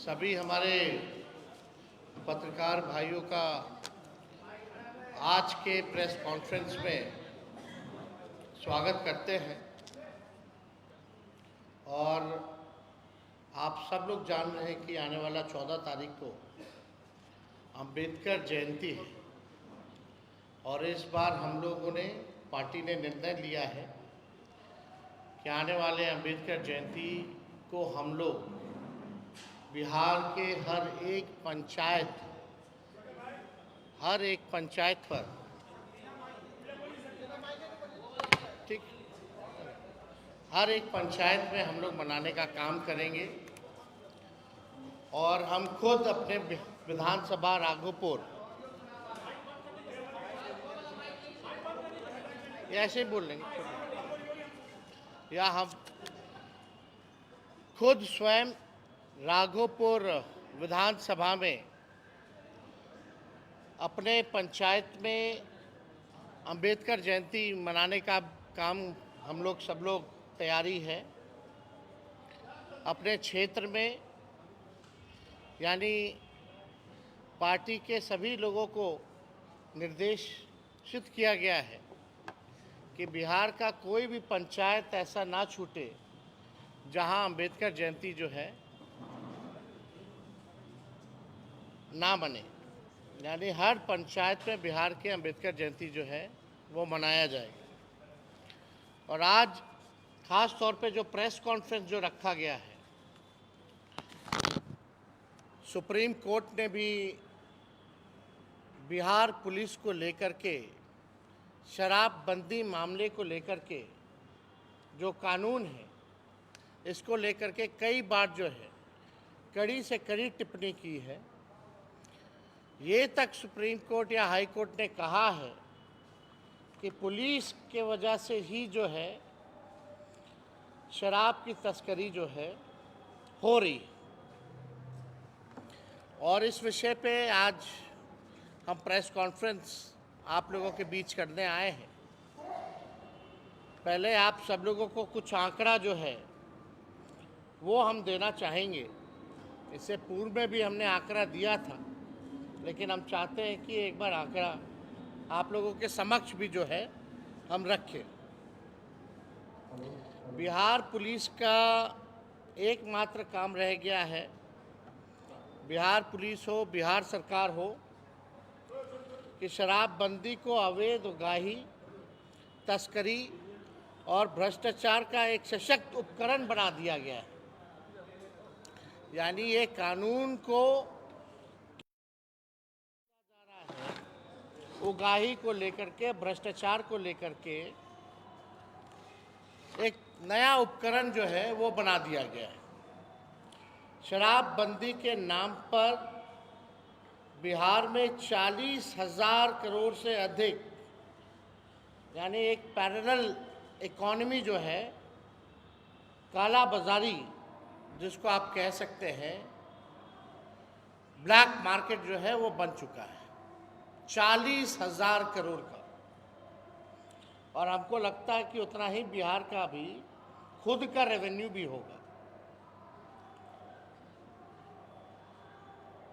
सभी हमारे पत्रकार भाइयों का आज के प्रेस कॉन्फ्रेंस में स्वागत करते हैं। और आप सब लोग जान रहे हैं कि आने वाला 14 तारीख को अंबेडकर जयंती है और इस बार हम लोगों ने पार्टी ने निर्णय लिया है कि आने वाले अंबेडकर जयंती को हम लोग बिहार के हर एक पंचायत पर ठीक हर एक पंचायत में हम लोग मनाने का काम करेंगे। और हम खुद अपने विधानसभा राघोपुर ऐसे ही बोल लेंगे या हम खुद स्वयं राघोपुर विधानसभा में अपने पंचायत में अंबेडकर जयंती मनाने का काम हम लोग सब लोग तैयारी है। अपने क्षेत्र में यानी पार्टी के सभी लोगों को निर्देशित किया गया है कि बिहार का कोई भी पंचायत ऐसा ना छूटे जहां अंबेडकर जयंती जो है ना मने। यानी हर पंचायत में बिहार के अंबेडकर जयंती जो है वो मनाया जाएगा। और आज खास तौर पे जो प्रेस कॉन्फ्रेंस जो रखा गया है, सुप्रीम कोर्ट ने भी बिहार पुलिस को लेकर के शराबबंदी मामले को लेकर के जो कानून है इसको लेकर के कई बार जो है कड़ी से कड़ी टिप्पणी की है। ये तक सुप्रीम कोर्ट या हाई कोर्ट ने कहा है कि पुलिस के वजह से ही जो है शराब की तस्करी जो है हो रही है। और इस विषय पे आज हम प्रेस कॉन्फ्रेंस आप लोगों के बीच करने आए हैं। पहले आप सब लोगों को कुछ आंकड़ा जो है वो हम देना चाहेंगे। इससे पूर्व में भी हमने आंकड़ा दिया था, लेकिन हम चाहते हैं कि एक बार आंकड़ा आप लोगों के समक्ष भी जो है हम रखें। बिहार पुलिस का एकमात्र काम रह गया है, बिहार पुलिस हो, बिहार सरकार हो, कि शराबबंदी को अवैध उगाही, तस्करी और भ्रष्टाचार का एक सशक्त उपकरण बना दिया गया है। यानी ये कानून को उगाही को लेकर के, भ्रष्टाचार को लेकर के एक नया उपकरण जो है वो बना दिया गया है। शराबबंदी के नाम पर बिहार में 40,000 करोड़ से अधिक, यानी एक पैरेलल इकोनॉमी जो है, काला बाजारी जिसको आप कह सकते हैं, ब्लैक मार्केट जो है वो बन चुका है 40,000 करोड़ का। और हमको लगता है कि उतना ही बिहार का भी खुद का रेवेन्यू भी होगा।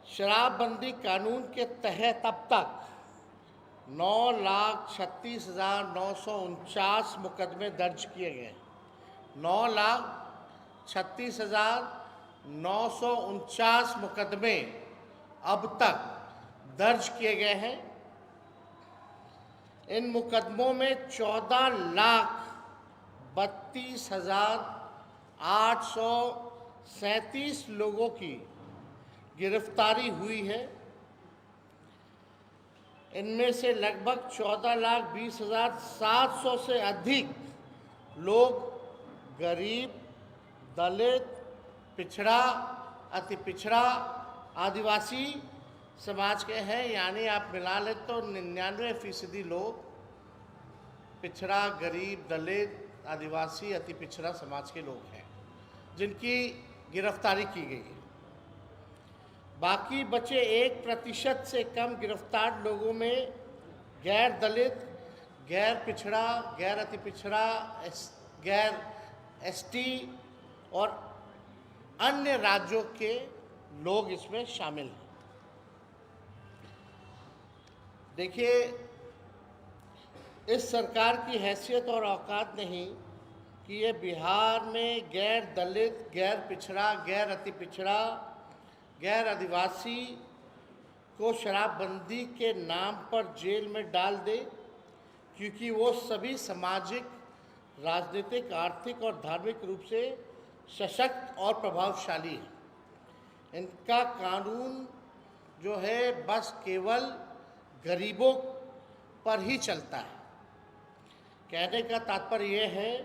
शराबबंदी कानून के तहत अब तक 9,36,949 मुकदमे दर्ज किए गए। 9,36,949 मुकदमे अब तक दर्ज किए गए हैं। इन मुकदमों में 14,32,837 लोगों की गिरफ्तारी हुई है। इनमें से लगभग 14,20,700 से अधिक लोग गरीब, दलित, पिछड़ा, अति पिछड़ा, आदिवासी समाज के हैं। यानी आप मिला लें तो 99% लोग पिछड़ा, गरीब, दलित, आदिवासी, अति पिछड़ा समाज के लोग हैं जिनकी गिरफ्तारी की गई है। बाकी बचे 1% से कम गिरफ्तार लोगों में गैर दलित, गैर पिछड़ा, गैर अति पिछड़ा, गैर एसटी और अन्य राज्यों के लोग इसमें शामिल हैं। देखिए, इस सरकार की हैसियत और औकात नहीं कि ये बिहार में गैर दलित, गैर पिछड़ा, गैर अति पिछड़ा, गैर आदिवासी को शराबबंदी के नाम पर जेल में डाल दे, क्योंकि वो सभी सामाजिक, राजनीतिक, आर्थिक और धार्मिक रूप से सशक्त और प्रभावशाली हैं। इनका कानून जो है बस केवल गरीबों पर ही चलता है। कहने का तात्पर्य यह है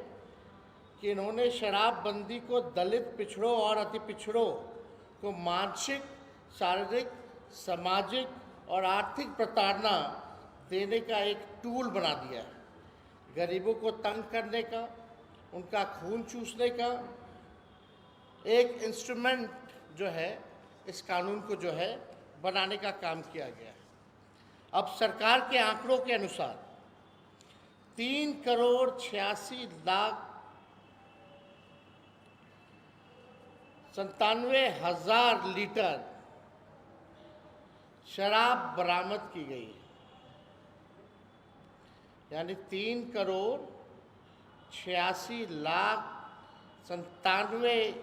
कि इन्होंने शराबबंदी को दलित, पिछड़ों और अति पिछड़ों को मानसिक, शारीरिक, सामाजिक और आर्थिक प्रताड़ना देने का एक टूल बना दिया है। गरीबों को तंग करने का, उनका खून चूसने का एक इंस्ट्रूमेंट जो है इस कानून को जो है बनाने का काम किया गया है। अब सरकार के आंकड़ों के अनुसार 3,86,97,000 लीटर शराब बरामद की गई है। यानी 3,86,97,000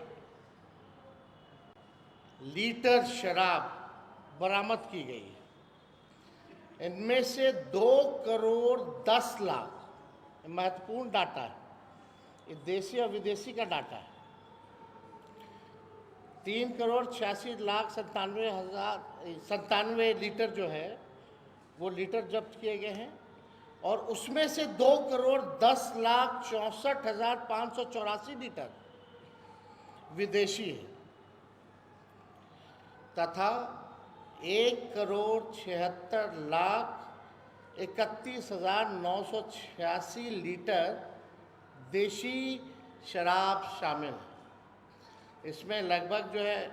लीटर शराब बरामद की गई है। इनमें से 2,10,00,000, महत्वपूर्ण डाटा है, ये देशी और विदेशी का डाटा है। 3,86,97,000 लीटर जो है वो लीटर जब्त किए गए हैं, और उसमें से 2,10,64,584 लीटर विदेशी है तथा 1,76,31,986 लीटर देशी शराब शामिल है। इसमें लगभग जो है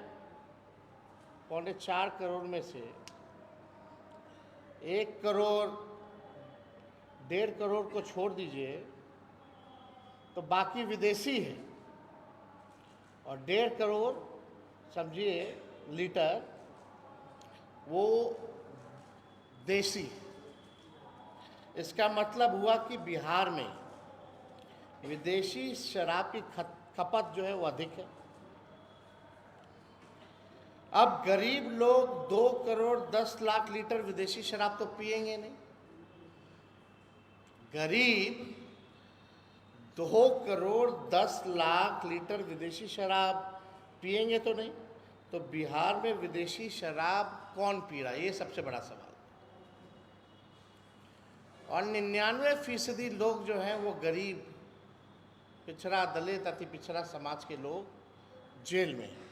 3.25 करोड़ में से 1,1.5 करोड़ को छोड़ दीजिए तो बाकी विदेशी है, और 1.5 करोड़ समझिए लीटर वो देसी। इसका मतलब हुआ कि बिहार में विदेशी शराब की खपत जो है वो अधिक है। अब गरीब लोग 2,10,00,000 लीटर विदेशी शराब तो पिएंगे नहीं। गरीब 2,10,00,000 लीटर विदेशी शराब पिएंगे तो नहीं, तो बिहार में विदेशी शराब कौन पी रहा है, ये सबसे बड़ा सवाल। और 99% लोग जो हैं वो गरीब, पिछड़ा, दलित, अति पिछड़ा समाज के लोग जेल में हैं।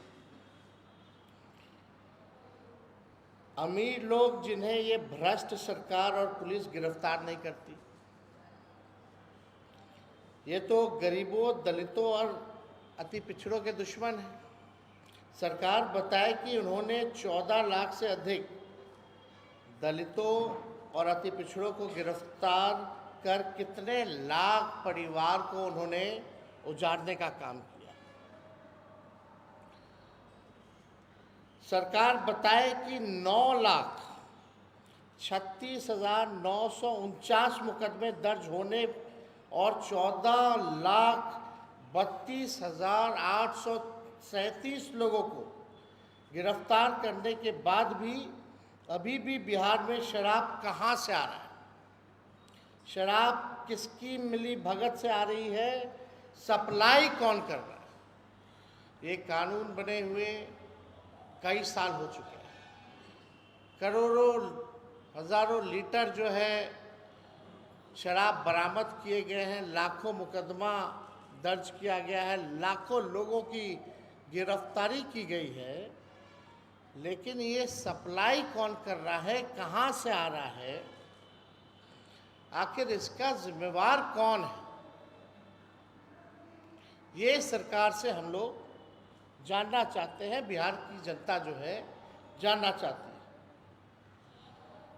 अमीर लोग जिन्हें ये भ्रष्ट सरकार और पुलिस गिरफ्तार नहीं करती, ये तो गरीबों, दलितों और अति पिछड़ों के दुश्मन हैं। सरकार बताए कि उन्होंने 14 लाख से अधिक दलितों और अति पिछड़ों को गिरफ्तार कर कितने लाख परिवार को उन्होंने उजाड़ने का काम किया। सरकार बताए कि 9,36,949 मुकदमे दर्ज होने और 14,32,837 लोगों को गिरफ्तार करने के बाद भी अभी भी बिहार में शराब कहाँ से आ रहा है, शराब किसकी मिली भगत से आ रही है, सप्लाई कौन कर रहा है। ये कानून बने हुए कई साल हो चुके हैं। करोड़ों, हजारों लीटर जो है शराब बरामद किए गए हैं, लाखों मुकदमा दर्ज किया गया है, लाखों लोगों की गिरफ्तारी की गई है, लेकिन ये सप्लाई कौन कर रहा है, कहाँ से आ रहा है, आखिर इसका जिम्मेवार कौन है, ये सरकार से हम लोग जानना चाहते हैं। बिहार की जनता जो है जानना चाहती है।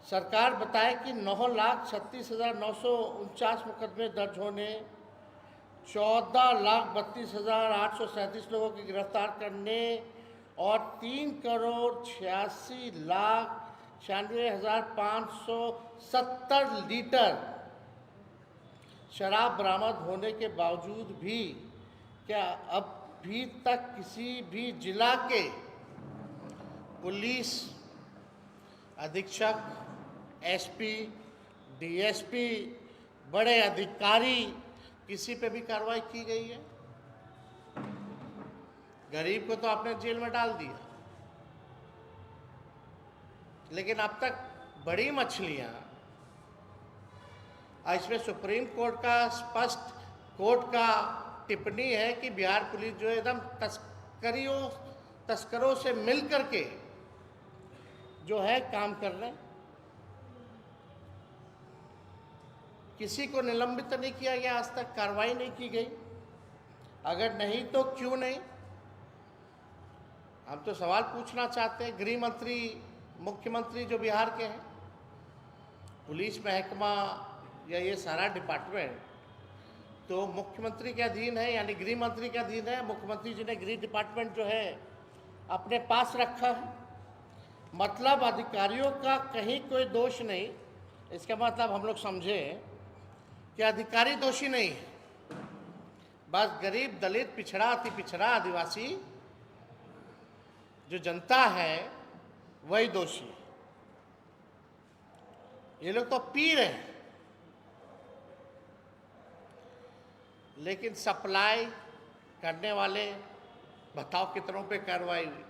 सरकार बताए कि 9,36,949 मुकदमे दर्ज होने, 14,32,837 लोगों की गिरफ्तार करने और 3,86,96,570 लीटर शराब बरामद होने के बावजूद भी क्या अभी तक किसी भी जिला के पुलिस अधीक्षक, एसपी, डीएसपी, बड़े अधिकारी किसी पे भी कार्रवाई की गई है? गरीब को तो आपने जेल में डाल दिया, लेकिन अब तक बड़ी मछलियां, इसमें सुप्रीम कोर्ट का स्पष्ट कोर्ट का टिप्पणी है कि बिहार पुलिस जो एकदम तस्करों से मिल करके जो है काम कर रहे हैं। किसी को निलंबित नहीं किया गया, आज तक कार्रवाई नहीं की गई। अगर नहीं तो क्यों नहीं? हम तो सवाल पूछना चाहते हैं। गृह मंत्री, मुख्यमंत्री जो बिहार के हैं, पुलिस महकमा या ये सारा डिपार्टमेंट तो मुख्यमंत्री के अधीन है, यानी गृह मंत्री के अधीन है। मुख्यमंत्री जी ने गृह डिपार्टमेंट जो है अपने पास रखा है। मतलब अधिकारियों का कहीं कोई दोष नहीं। इसका मतलब हम लोग समझे कि अधिकारी दोषी नहीं है, बस गरीब, दलित, पिछड़ा, अति पिछड़ा, आदिवासी जो जनता है वही दोषी है। ये लोग तो पी रहे हैं, लेकिन सप्लाई करने वाले बताओ कितनों पे कार्रवाई हुई?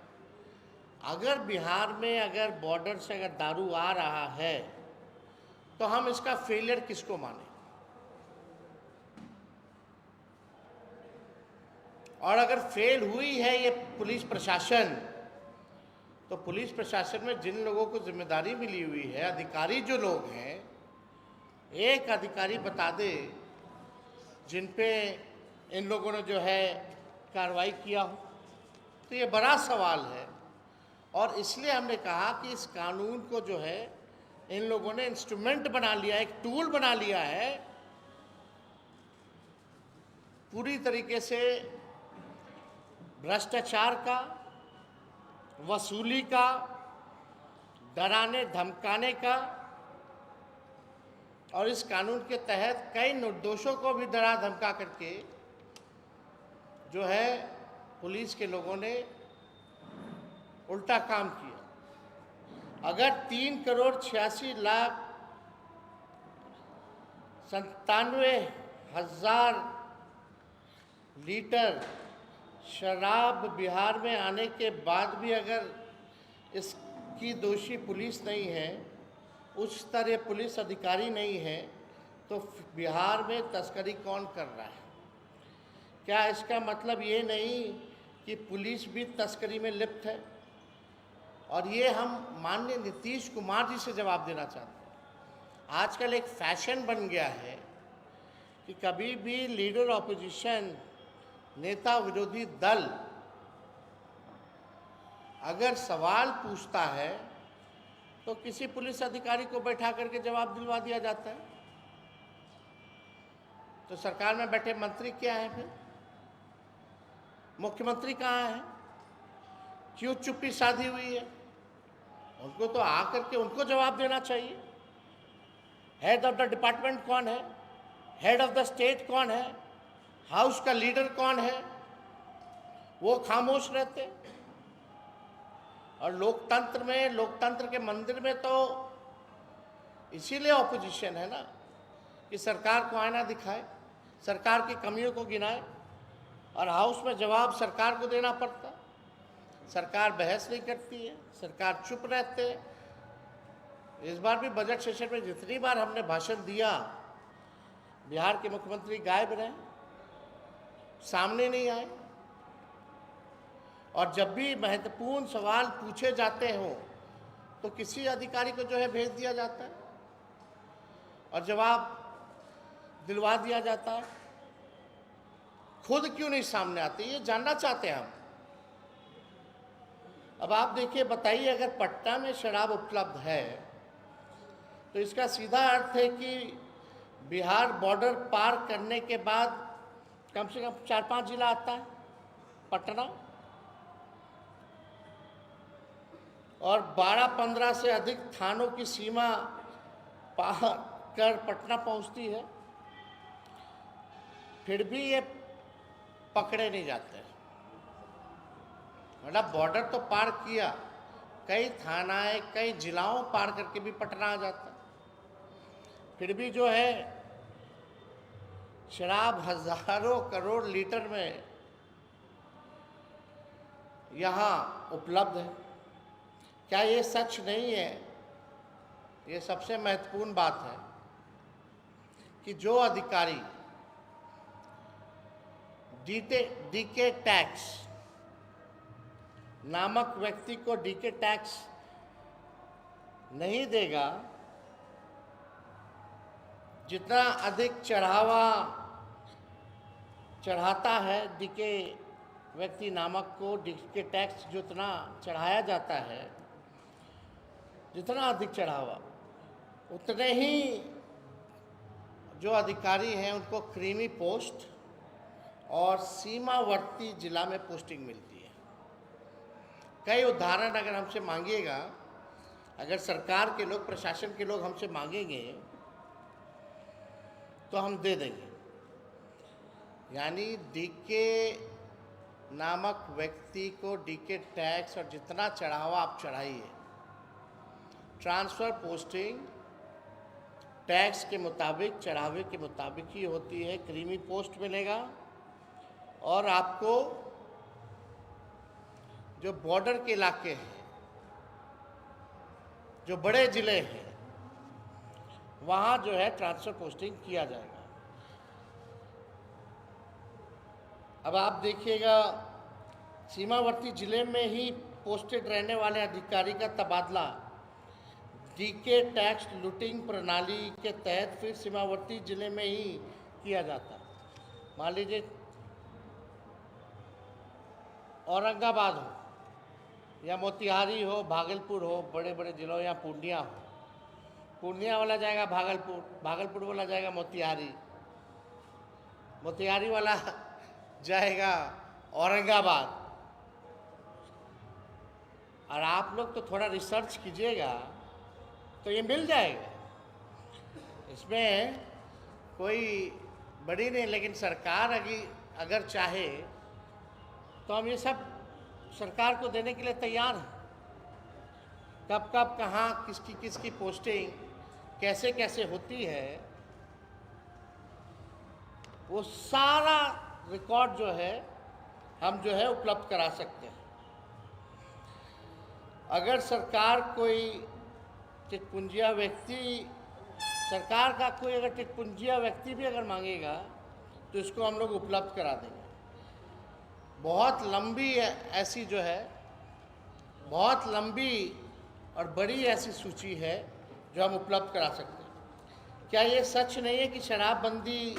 अगर बिहार में अगर बॉर्डर से अगर दारू आ रहा है तो हम इसका फेलियर किसको माने? और अगर फेल हुई है ये पुलिस प्रशासन, तो पुलिस प्रशासन में जिन लोगों को जिम्मेदारी मिली हुई है, अधिकारी जो लोग हैं, एक अधिकारी बता दे जिन पे इन लोगों ने जो है कार्रवाई किया हो। तो ये बड़ा सवाल है, और इसलिए हमने कहा कि इस कानून को जो है इन लोगों ने इंस्ट्रूमेंट बना लिया, एक टूल बना लिया है पूरी तरीके से भ्रष्टाचार का, वसूली का, डराने धमकाने का। और इस कानून के तहत कई निर्दोषों को भी डरा धमका करके जो है पुलिस के लोगों ने उल्टा काम किया। अगर 3,86,97,000 लीटर शराब बिहार में आने के बाद भी अगर इसकी दोषी पुलिस नहीं है, उच्च स्तरीय पुलिस अधिकारी नहीं है, तो बिहार में तस्करी कौन कर रहा है? क्या इसका मतलब ये नहीं कि पुलिस भी तस्करी में लिप्त है? और ये हम माननीय नीतीश कुमार जी से जवाब देना चाहते हैं। आजकल एक फैशन बन गया है कि कभी भी लीडर ऑपोजिशन, नेता विरोधी दल अगर सवाल पूछता है तो किसी पुलिस अधिकारी को बैठा करके जवाब दिलवा दिया जाता है। तो सरकार में बैठे मंत्री क्या है फिर? मुख्यमंत्री कहाँ है? क्यों चुप्पी साधी हुई है? उनको तो आकर के उनको जवाब देना चाहिए। हेड ऑफ द डिपार्टमेंट कौन है? हेड ऑफ द स्टेट कौन है? हाउस का लीडर कौन है? वो खामोश रहते। और लोकतंत्र में, लोकतंत्र के मंदिर में तो इसीलिए ऑपोजिशन है ना, कि सरकार को आईना दिखाए, सरकार की कमियों को गिनाए, और हाउस में जवाब सरकार को देना पड़ता। सरकार बहस नहीं करती है, सरकार चुप रहते हैं। इस बार भी बजट सेशन में जितनी बार हमने भाषण दिया, बिहार के मुख्यमंत्री गायब रहे, सामने नहीं आए। और जब भी महत्वपूर्ण सवाल पूछे जाते हों तो किसी अधिकारी को जो है भेज दिया जाता है और जवाब दिलवा दिया जाता है। खुद क्यों नहीं सामने आते, ये जानना चाहते हैं हम। अब आप देखिए, बताइए, अगर पटना में शराब उपलब्ध है तो इसका सीधा अर्थ है कि बिहार बॉर्डर पार करने के बाद कम से कम 4-5 जिला आता है पटना। और 12-15 से अधिक थानों की सीमा पार कर पटना पहुंचती है, फिर भी ये पकड़े नहीं जाते। मतलब बॉर्डर तो पार किया, कई थानाएं कई जिलाओं पार करके भी पटना आ जाता, फिर भी जो है शराब हजारों करोड़ लीटर में यहाँ उपलब्ध है। क्या ये सच नहीं है? ये सबसे महत्वपूर्ण बात है कि जो अधिकारी डीके टैक्स नामक व्यक्ति को डीके टैक्स नहीं देगा, जितना अधिक चढ़ाता है डीके व्यक्ति नामक को, डीके टैक्स जितना चढ़ाया जाता है, जितना अधिक चढ़ावा, उतने ही जो अधिकारी हैं उनको क्रीमी पोस्ट और सीमावर्ती जिला में पोस्टिंग मिलती है। कई उदाहरण अगर हमसे मांगिएगा, अगर सरकार के लोग, प्रशासन के लोग हमसे मांगेंगे तो हम दे देंगे। यानी डीके नामक व्यक्ति को डीके टैक्स और जितना चढ़ावा आप चढ़ाइए, ट्रांसफ़र पोस्टिंग टैक्स के मुताबिक, चढ़ावे के मुताबिक ही होती है। क्रीमी पोस्ट मिलेगा और आपको जो बॉर्डर के इलाके हैं, जो बड़े ज़िले हैं, वहाँ जो है ट्रांसफ़र पोस्टिंग किया जाएगा। अब आप देखिएगा, सीमावर्ती ज़िले में ही पोस्टेड रहने वाले अधिकारी का तबादला डीके टैक्स लूटिंग प्रणाली के तहत फिर सीमावर्ती ज़िले में ही किया जाता। मान लीजिए औरंगाबाद हो या मोतिहारी हो, भागलपुर हो, बड़े बड़े जिलों, या पूर्णिया हो, पूर्णिया वाला जाएगा भागलपुर, भागलपुर वाला जाएगा मोतिहारी, मोतिहारी वाला जाएगा औरंगाबाद। और आप लोग तो थोड़ा रिसर्च कीजिएगा तो ये मिल जाएगा, इसमें कोई बड़ी नहीं। लेकिन सरकार अगर चाहे तो हम ये सब सरकार को देने के लिए तैयार हैं। कब कब कहाँ किसकी किसकी पोस्टिंग कैसे कैसे होती है, वो सारा रिकॉर्ड जो है हम जो है उपलब्ध करा सकते हैं। अगर सरकार कोई टिकपुंजिया व्यक्ति, सरकार का कोई अगर टिकपुंजिया व्यक्ति भी अगर मांगेगा तो इसको हम लोग उपलब्ध करा देंगे। बहुत लंबी ऐसी जो है, बहुत लंबी और बड़ी ऐसी सूची है जो हम उपलब्ध करा सकते हैं। क्या ये सच नहीं है कि शराबबंदी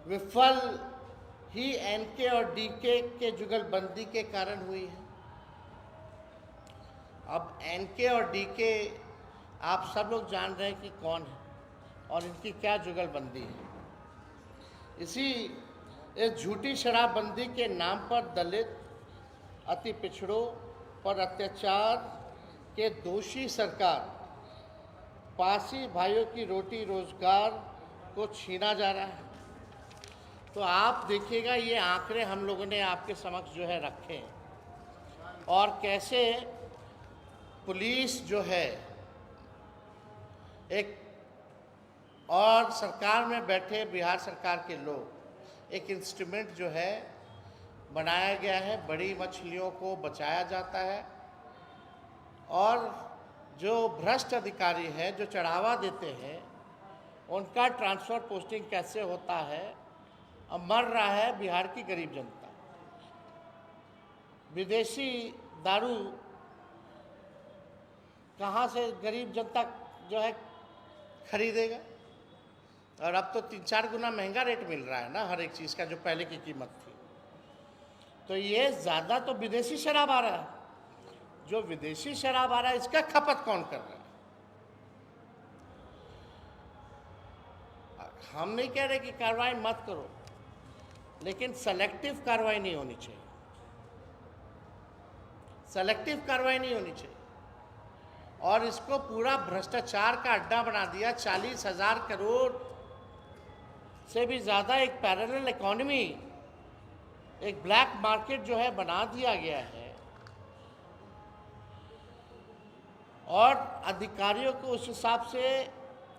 विफल ही एनके और डीके के जुगलबंदी के कारण हुई है? अब एनके और डीके आप सब लोग जान रहे हैं कि कौन है और इनकी क्या जुगलबंदी है। इस झूठी शराबबंदी के नाम पर दलित, अति पिछड़ों पर अत्याचार के दोषी सरकार, पासी भाइयों की रोटी रोजगार को छीना जा रहा है। तो आप देखिएगा, ये आंकड़े हम लोगों ने आपके समक्ष जो है रखे हैं, और कैसे पुलिस जो है एक, और सरकार में बैठे बिहार सरकार के लोग, एक इंस्ट्रूमेंट जो है बनाया गया है, बड़ी मछलियों को बचाया जाता है, और जो भ्रष्ट अधिकारी हैं, जो चढ़ावा देते हैं, उनका ट्रांसफ़र पोस्टिंग कैसे होता है। अब मर रहा है बिहार की गरीब जनता। विदेशी दारू कहाँ से गरीब जनता जो है खरीदेगा? और अब तो 3-4 गुना महंगा रेट मिल रहा है ना हर एक चीज़ का, जो पहले की कीमत थी। तो ये ज़्यादा तो विदेशी शराब आ रहा है। जो विदेशी शराब आ रहा है, इसका खपत कौन कर रहा है? हम नहीं कह रहे कि कार्रवाई मत करो, लेकिन सेलेक्टिव कार्रवाई नहीं होनी चाहिए। सेलेक्टिव कार्रवाई नहीं होनी चाहिए। और इसको पूरा भ्रष्टाचार का अड्डा बना दिया। 40,000 करोड़ से भी ज़्यादा एक पैरेलल इकोनॉमी, एक ब्लैक मार्केट जो है बना दिया गया है, और अधिकारियों को उस हिसाब से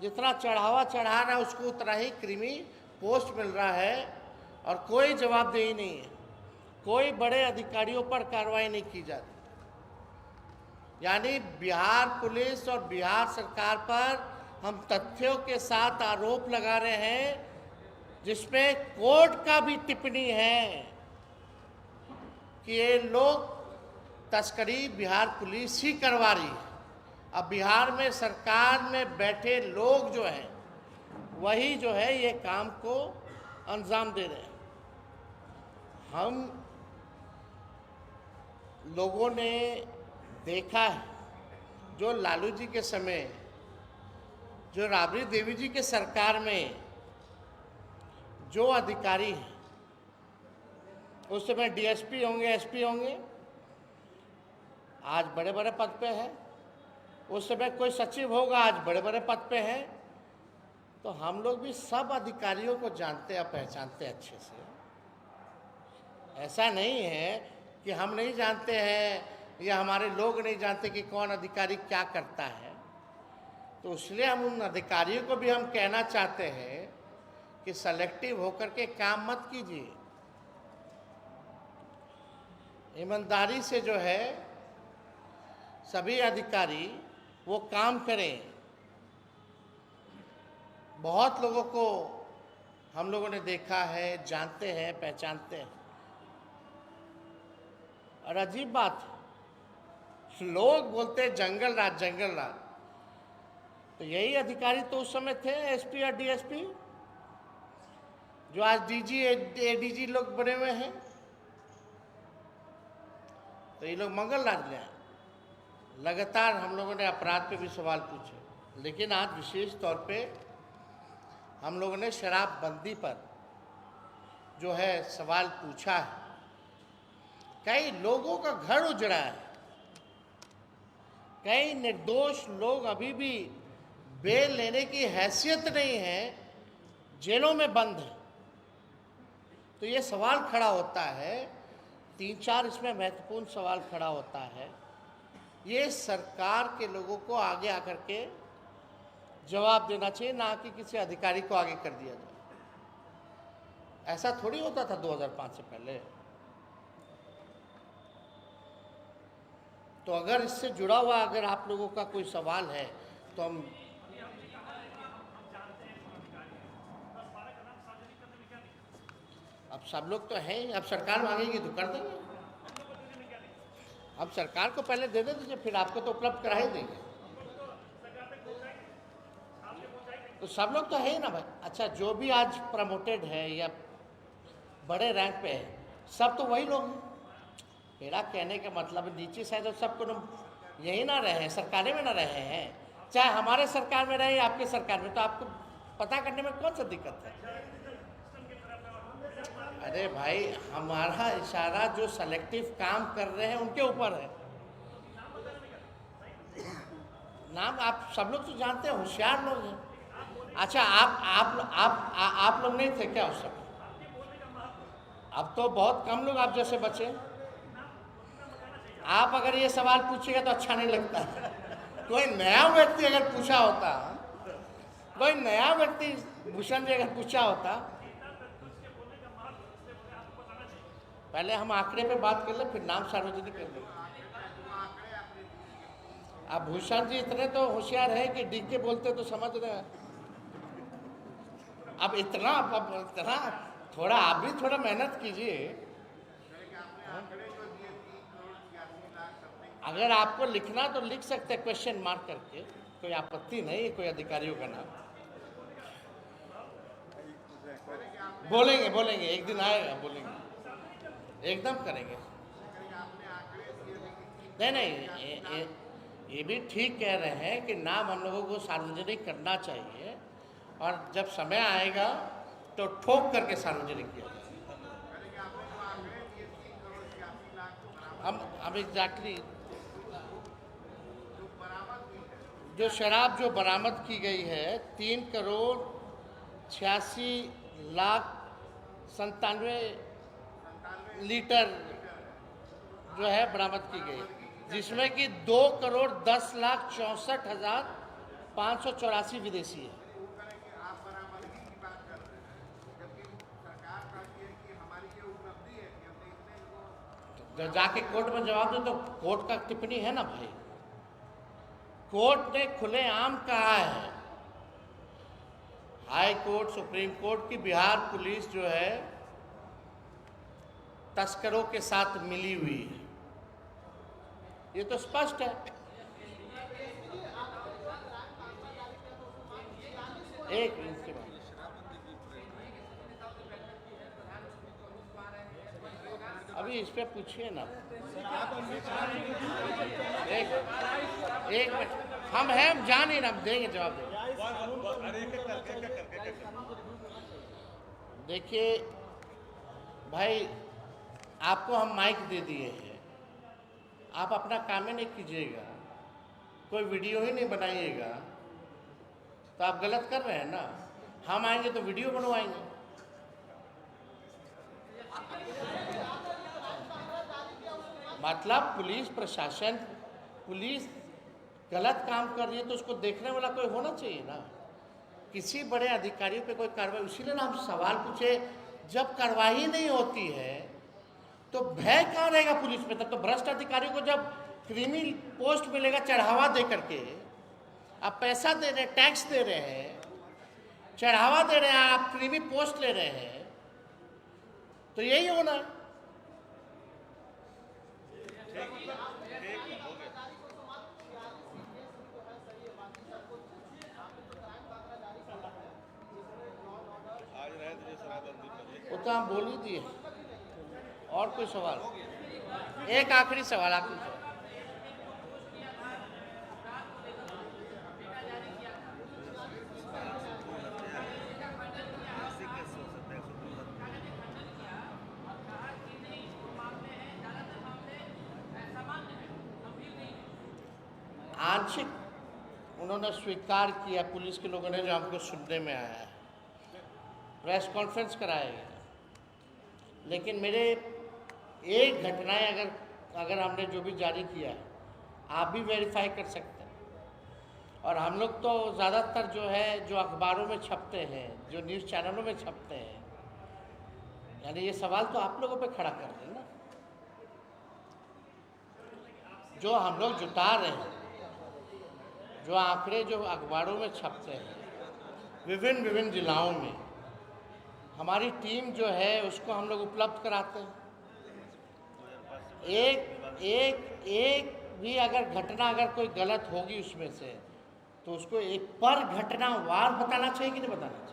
जितना चढ़ावा चढ़ा रहा है उसको उतना ही क्रीमी पोस्ट मिल रहा है, और कोई जवाबदेही नहीं है, कोई बड़े अधिकारियों पर कार्रवाई नहीं की जाती। यानी बिहार पुलिस और बिहार सरकार पर हम तथ्यों के साथ आरोप लगा रहे हैं, जिसमें कोर्ट का भी टिप्पणी है कि ये लोग तस्करी बिहार पुलिस ही करवा रही है। अब बिहार में सरकार में बैठे लोग जो हैं वही जो है ये काम को अंजाम दे रहे हैं। हम लोगों ने देखा है जो लालू जी के समय, जो राबड़ी देवी जी के सरकार में जो अधिकारी हैं, उस समय डीएसपी होंगे, एसपी होंगे, आज बड़े बड़े पद पे है। उस समय कोई सचिव होगा, आज बड़े बड़े पद पे है। तो हम लोग भी सब अधिकारियों को जानते हैं, पहचानते हैं अच्छे से। ऐसा नहीं है कि हम नहीं जानते हैं या हमारे लोग नहीं जानते कि कौन अधिकारी क्या करता है। तो इसलिए हम उन अधिकारियों को भी हम कहना चाहते हैं कि सेलेक्टिव होकर के काम मत कीजिए, ईमानदारी से जो है सभी अधिकारी वो काम करें। बहुत लोगों को हम लोगों ने देखा है, जानते हैं, पहचानते हैं। और अजीब बात है, लोग बोलते हैं जंगल राज, जंगल राज। तो यही अधिकारी तो उस समय थे, एसपी और डीएसपी, जो आज डीजी एडीजी लोग बने हुए हैं। तो ये लोग मंगल राज ले आए। लगातार हम लोगों ने अपराध पे भी सवाल पूछे, लेकिन आज विशेष तौर पे हम लोगों ने शराबबंदी पर जो है सवाल पूछा है। कई लोगों का घर उजड़ा है, कई निर्दोष लोग अभी भी बेल लेने की हैसियत नहीं है, जेलों में बंद है। तो ये सवाल खड़ा होता है, 3-4 इसमें महत्वपूर्ण सवाल खड़ा होता है। ये सरकार के लोगों को आगे आकर के जवाब देना चाहिए, ना कि किसी अधिकारी को आगे कर दिया जाए। ऐसा थोड़ी होता था 2005 से पहले। तो अगर इससे जुड़ा हुआ अगर आप लोगों का कोई सवाल है तो हम अब सब लोग तो हैं, अब सरकार मांगेगी तो कर देंगे। अब सरकार को पहले दे दीजिए, फिर आपको तो उपलब्ध करा ही देंगे। तो सब लोग तो है ही ना भाई। अच्छा, जो भी आज प्रमोटेड है या बड़े रैंक पे है, सब तो वही लोग हैं। मेरा कहने का मतलब नीचे से तो सबको यही ना रहे, सरकारें में ना रहे हैं, चाहे हमारे सरकार में रहे या आपके सरकार में, तो आपको पता करने में कौन सा दिक्कत है? अरे भाई, हमारा इशारा जो सेलेक्टिव काम कर रहे हैं उनके ऊपर है। नाम आप सब लोग तो जानते हैं, होशियार लोग हैं। अच्छा, आप लोग नहीं थे क्या उस समय? अब तो बहुत कम लोग आप जैसे बचे। आप अगर ये सवाल पूछिएगा तो अच्छा नहीं लगता। कोई नया व्यक्ति अगर पूछा होता, कोई नया व्यक्ति भूषण जी अगर पूछा होता, पहले हम आंकड़े पे बात कर ले, फिर नाम सार्वजनिक कर ले। अब भूषण जी इतने तो होशियार है कि डिग के बोलते तो समझ रहे हैं। अब इतना थोड़ा आप भी थोड़ा मेहनत कीजिए। अगर आपको लिखना तो लिख सकते हैं क्वेश्चन मार्क करके, कोई आपत्ति नहीं है, कोई अधिकारियों का नाम। बोलेंगे एक दिन आएगा, बोलेंगे, एकदम करेंगे। नहीं, ये भी ठीक कह रहे हैं कि नाम हम लोगों को सार्वजनिक करना चाहिए, और जब समय आएगा तो ठोक करके सार्वजनिक किया जाएगा। हम एग्जैक्टली जो शराब जो बरामद की गई है 3,86,97,000 लीटर जो है बरामद की गई, जिसमें कि 2,10,64,584 विदेशी है। जब जाके कोर्ट में जवाब दो तो कोर्ट का टिप्पणी है ना भाई। कोर्ट ने खुलेआम कहा है, हाई कोर्ट सुप्रीम कोर्ट की बिहार पुलिस जो है तस्करों के साथ मिली हुई है, ये तो स्पष्ट है। एक मिनट अभी इस पे पूछिए ना। एक मिनट हम हैं, हम जान ही ना, देंगे जवाब देंगे। देखिए भाई, आपको हम माइक दे दिए हैं, आप अपना काम ही नहीं कीजिएगा, कोई वीडियो ही नहीं बनाइएगा, तो आप गलत कर रहे हैं ना। हम आएंगे तो वीडियो बनवाएंगे। मतलब पुलिस प्रशासन, पुलिस गलत काम कर रही है तो उसको देखने वाला कोई होना चाहिए ना। किसी बड़े अधिकारियों पे कोई कार्रवाई, इसीलिए ना हम सवाल पूछे, जब कार्रवाई नहीं होती है तो भय कहाँ रहेगा पुलिस में। तब तो भ्रष्ट अधिकारियों को जब क्रिमिनल पोस्ट मिलेगा चढ़ावा दे करके, आप पैसा दे रहे हैं, टैक्स दे रहे हैं, चढ़ावा दे रहे हैं, आप क्रिमिनल पोस्ट ले रहे हैं, तो यही होना है। वो तो हम बोल ही दिए। और कोई सवाल? एक आखिरी सवाल, आखिरी सवाल। आंशिक उन्होंने स्वीकार किया, पुलिस के लोगों ने, जो हमको सुनने में आया है, प्रेस कॉन्फ्रेंस कराएगा। लेकिन मेरे एक घटनाएं अगर हमने जो भी जारी किया है, आप भी वेरीफाई कर सकते हैं। और हम लोग तो ज़्यादातर जो है, जो अखबारों में छपते हैं, जो न्यूज़ चैनलों में छपते हैं, यानी ये सवाल तो आप लोगों पे खड़ा कर दें ना। जो हम लोग जुटा रहे हैं, जो आंकड़े जो अखबारों में छपते हैं विभिन्न जिलाओं में, हमारी टीम जो है उसको हम लोग उपलब्ध कराते हैं। एक भी अगर घटना अगर कोई गलत होगी उसमें से, तो उसको एक पर घटना वार बताना चाहिए कि नहीं बताना चाहिए।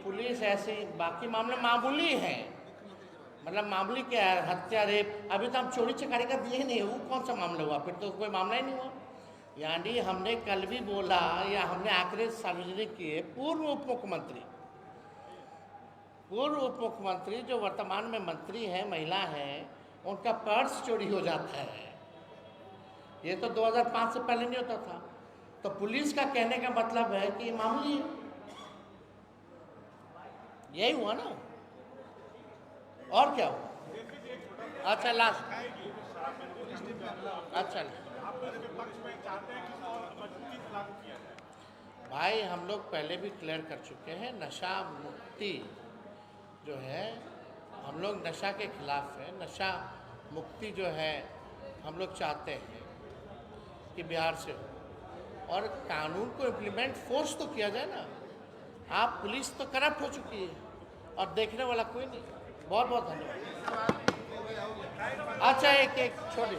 पुलिस ऐसे, बाकी मामले मामूली हैं, मतलब मामूली क्या है, हत्या, रेप, अभी तो हम चोरी चकारी का दिए ही नहीं, वो कौन सा मामला हुआ, फिर तो कोई मामला ही नहीं हुआ। यानी हमने कल भी बोला, या हमने आंकड़े सार्वजनिक किए, पूर्व उप मुख्यमंत्री जो वर्तमान में मंत्री हैं, महिला हैं, उनका पर्स चोरी हो जाता है। ये तो 2005 से पहले नहीं होता था। तो पुलिस का कहने का मतलब है कि मामूली है, यही हुआ ना, और क्या हुआ। अच्छा लास्ट, अच्छा भाई, हम लोग पहले भी क्लियर कर चुके हैं, नशा मुक्ति जो है, हम लोग नशा के खिलाफ है। नशा मुक्ति जो है हम लोग चाहते हैं कि बिहार से हो, और कानून को इम्प्लीमेंट फोर्स तो किया जाए ना। आप पुलिस तो करप्ट हो चुकी है और देखने वाला कोई नहीं। बहुत बहुत धन्यवाद। अच्छा एक छोटी